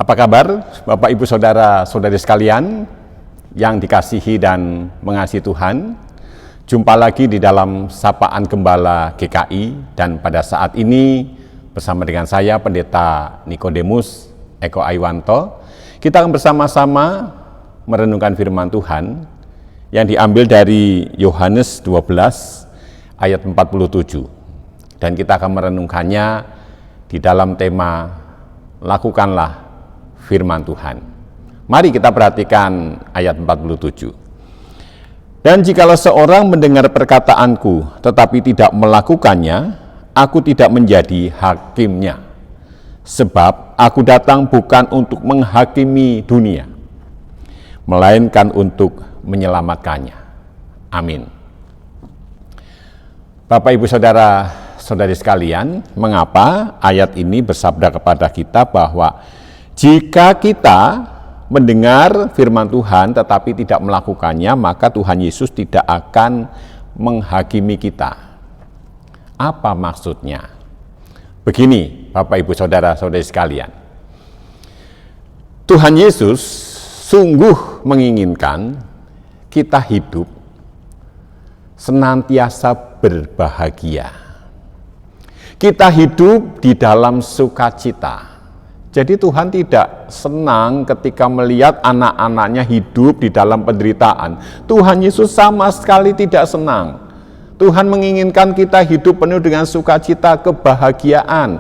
Apa kabar Bapak Ibu Saudara-saudari sekalian yang dikasihi dan mengasihi Tuhan? Jumpa lagi di dalam Sapaan Gembala GKI, dan pada saat ini bersama dengan saya Pendeta Nikodemus Eko Aiwanto, kita akan bersama-sama merenungkan firman Tuhan yang diambil dari Yohanes 12 ayat 47, dan kita akan merenungkannya di dalam tema lakukanlah firman Tuhan. Mari kita perhatikan ayat 47. Dan jikalau seorang mendengar perkataanku tetapi tidak melakukannya, aku tidak menjadi hakimnya. Sebab aku datang bukan untuk menghakimi dunia, melainkan untuk menyelamatkannya. Amin. Bapak Ibu Saudara-saudari sekalian, mengapa ayat ini bersabda kepada kita bahwa jika kita mendengar firman Tuhan tetapi tidak melakukannya, maka Tuhan Yesus tidak akan menghakimi kita. Apa maksudnya? Begini, Bapak Ibu Saudara-saudari sekalian. Tuhan Yesus sungguh menginginkan kita hidup senantiasa berbahagia. Kita hidup di dalam sukacita. Jadi Tuhan tidak senang ketika melihat anak-anaknya hidup di dalam penderitaan. Tuhan Yesus sama sekali tidak senang. Tuhan menginginkan kita hidup penuh dengan sukacita, kebahagiaan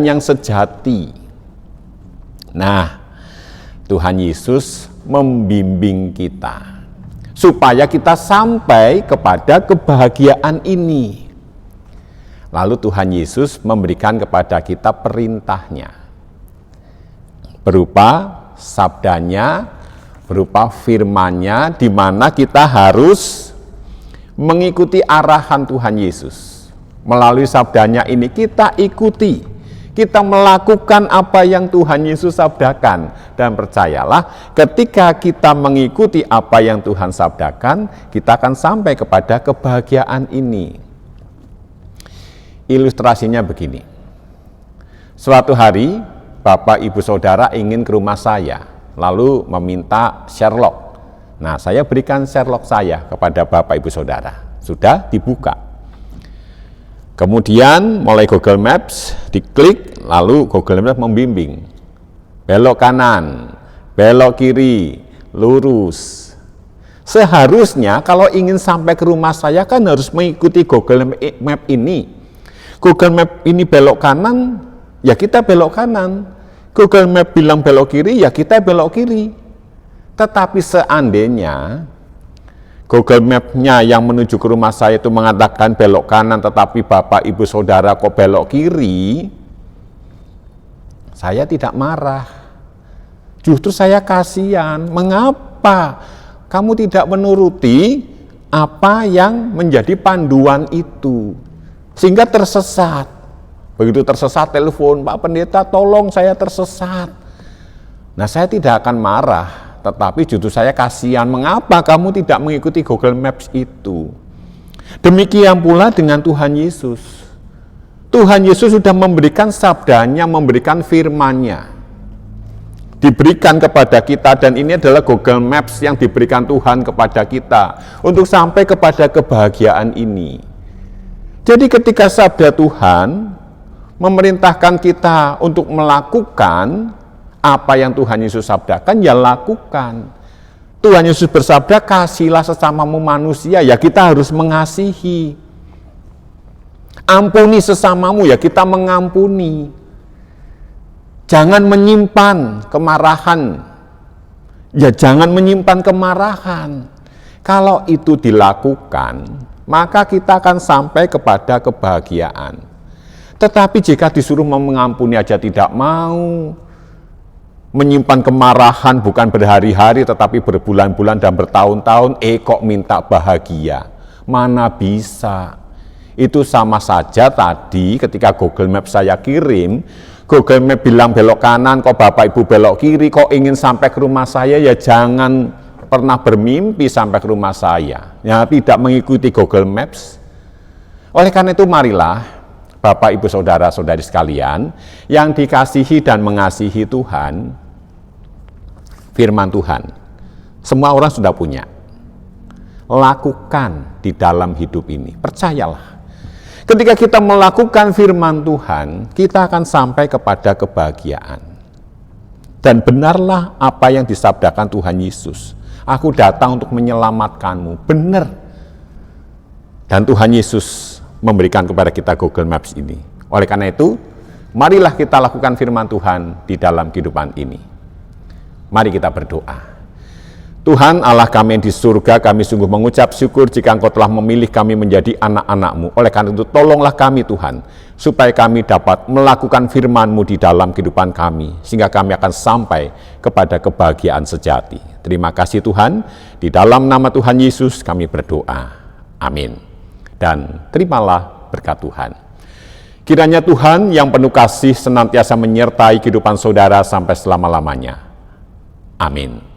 yang sejati. Nah, Tuhan Yesus membimbing kita supaya kita sampai kepada kebahagiaan ini. Lalu Tuhan Yesus memberikan kepada kita perintahnya, berupa sabdanya, berupa firman-Nya, di mana kita harus mengikuti arahan Tuhan Yesus. Melalui sabdanya ini kita ikuti, kita melakukan apa yang Tuhan Yesus sabdakan. Dan percayalah, ketika kita mengikuti apa yang Tuhan sabdakan, kita akan sampai kepada kebahagiaan ini. Ilustrasinya begini. Suatu hari Bapak Ibu Saudara ingin ke rumah saya, lalu meminta Sherlock. Nah, saya berikan Sherlock saya kepada Bapak Ibu Saudara. Sudah dibuka. Kemudian mulai Google Maps, diklik, lalu Google Maps membimbing. Belok kanan, belok kiri, lurus. Seharusnya kalau ingin sampai ke rumah saya kan harus mengikuti Google Map ini. Google Map ini belok kanan, ya kita belok kanan. Google Map bilang belok kiri, ya kita belok kiri. Tetapi seandainya Google Map-nya yang menuju ke rumah saya itu mengatakan belok kanan, tetapi Bapak Ibu Saudara kok belok kiri, saya tidak marah. Justru saya kasihan. Mengapa kamu tidak menuruti apa yang menjadi panduan itu? Sehingga tersesat. Begitu tersesat, telepon, Pak Pendeta tolong saya tersesat. Nah, saya tidak akan marah, tetapi justru saya kasihan. Mengapa kamu tidak mengikuti Google Maps itu? Demikian pula dengan Tuhan Yesus. Tuhan Yesus sudah memberikan sabdanya, memberikan firman-Nya, diberikan kepada kita, dan ini adalah Google Maps yang diberikan Tuhan kepada kita untuk sampai kepada kebahagiaan ini. Jadi ketika sabda Tuhan memerintahkan kita untuk melakukan apa yang Tuhan Yesus sabdakan, ya lakukan. Tuhan Yesus bersabda, kasihilah sesamamu manusia, ya kita harus mengasihi. Ampuni sesamamu, ya kita mengampuni. Jangan menyimpan kemarahan, ya jangan menyimpan kemarahan. Kalau itu dilakukan, maka kita akan sampai kepada kebahagiaan. Tetapi jika disuruh mengampuni aja tidak mau, menyimpan kemarahan bukan berhari-hari tetapi berbulan-bulan dan bertahun-tahun, kok minta bahagia? Mana bisa? Itu sama saja tadi ketika Google Map saya kirim, Google Map bilang belok kanan, kok Bapak Ibu belok kiri, kok ingin sampai ke rumah saya, ya jangan pernah bermimpi sampai ke rumah saya. Ya, tidak mengikuti Google Maps. Oleh karena itu marilah Bapak, Ibu, Saudara-saudari sekalian, yang dikasihi dan mengasihi Tuhan, firman Tuhan, semua orang sudah punya. Lakukan di dalam hidup ini, percayalah. Ketika kita melakukan firman Tuhan, kita akan sampai kepada kebahagiaan. Dan benarlah apa yang disabdakan Tuhan Yesus. Aku datang untuk menyelamatkanmu. Benar. Dan Tuhan Yesus memberikan kepada kita Google Maps ini. Oleh karena itu, marilah kita lakukan firman Tuhan di dalam kehidupan ini. Mari kita berdoa. Tuhan Allah kami yang di surga, kami sungguh mengucap syukur jika Engkau telah memilih kami menjadi anak-anak-Mu. Oleh karena itu, tolonglah kami Tuhan, supaya kami dapat melakukan firman-Mu di dalam kehidupan kami, sehingga kami akan sampai kepada kebahagiaan sejati. Terima kasih Tuhan, di dalam nama Tuhan Yesus kami berdoa. Amin. Dan terimalah berkat Tuhan. Kiranya Tuhan yang penuh kasih senantiasa menyertai kehidupan saudara sampai selama-lamanya. Amin.